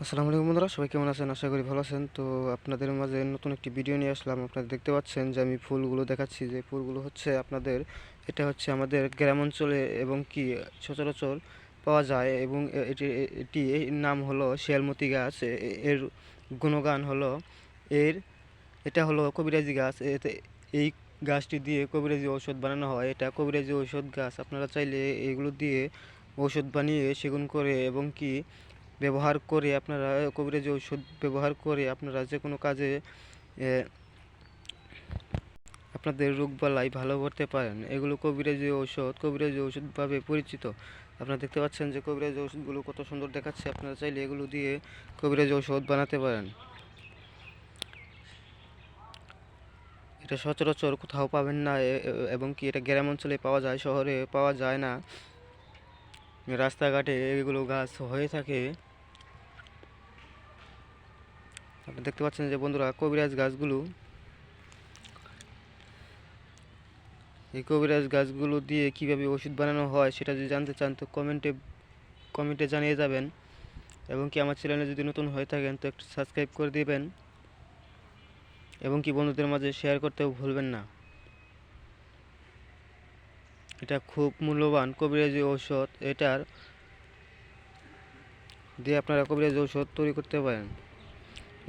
আসসালামু আলাইকুম বন্ধুরা, সবাই কেমন আছেন? আশা করি ভালো আছেন। তো আপনাদের মাঝে নতুন একটি ভিডিও নিয়ে আসলাম। আপনারা দেখতে পাচ্ছেন যে আমি ফুলগুলো দেখাচ্ছি, যে ফুলগুলো হচ্ছে আপনাদের, এটা হচ্ছে আমাদের গ্রাম অঞ্চলে এবং কি সচরাচর পাওয়া যায়, এবং এটি এর নাম হলো শিয়ালমতি গাছ। এর গুণগান হলো এর এটা হলো কবিরাজি গাছ। এতে এই গাছটি দিয়ে কবিরাজি ঔষধ বানানো হয়। এটা কবিরাজি ঔষধ গাছ। আপনারা চাইলে এগুলো দিয়ে ঔষধ বানিয়ে সেবন করে এবং কি ব্যবহার করে আপনারা কবিরাজি ঔষধ ব্যবহার করে আপনারা যে কোনো কাজে এ, আপনাদের রোগবালাই ভালো করতে পারেন। এগুলো কবিরাজি ঔষধভাবে পরিচিত। আপনারা দেখতে পাচ্ছেন যে কবিরাজি ঔষধগুলো কত সুন্দর দেখাচ্ছে। আপনারা চাইলে এগুলো দিয়ে কবিরাজি ঔষধ বানাতে পারেন। এটা সচরাচর কোথাও পাবেন না, এবং কি এটা গ্রাম অঞ্চলে পাওয়া যায়, শহরে পাওয়া যায় না। রাস্তাঘাটে এগুলো গাছ হয়ে থাকে। আপনারা দেখতে পাচ্ছেন যে বন্ধুরা, এই কবিরাজ গাছগুলো দিয়ে কিভাবে ওষুধ বানানো হয় সেটা যদি জানতে চান তো কমেন্টে জানিয়ে যাবেন। এবং কি আমার চ্যানেলে যদি নতুন হয়ে থাকেন তো একটু সাবস্ক্রাইব করে দিবেন, এবং কি বন্ধুদের মাঝে শেয়ার করতেও ভুলবেন না। এটা খুব মূল্যবান কবিরাজি ঔষধ। এটার দিয়ে আপনারা কবিরাজি ঔষধ তৈরি করতে পারেন।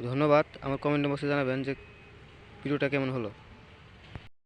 ধন্যবাদ। আমার কমেন্ট বক্সে জানাবেন যে ভিডিওটা কেমন হলো।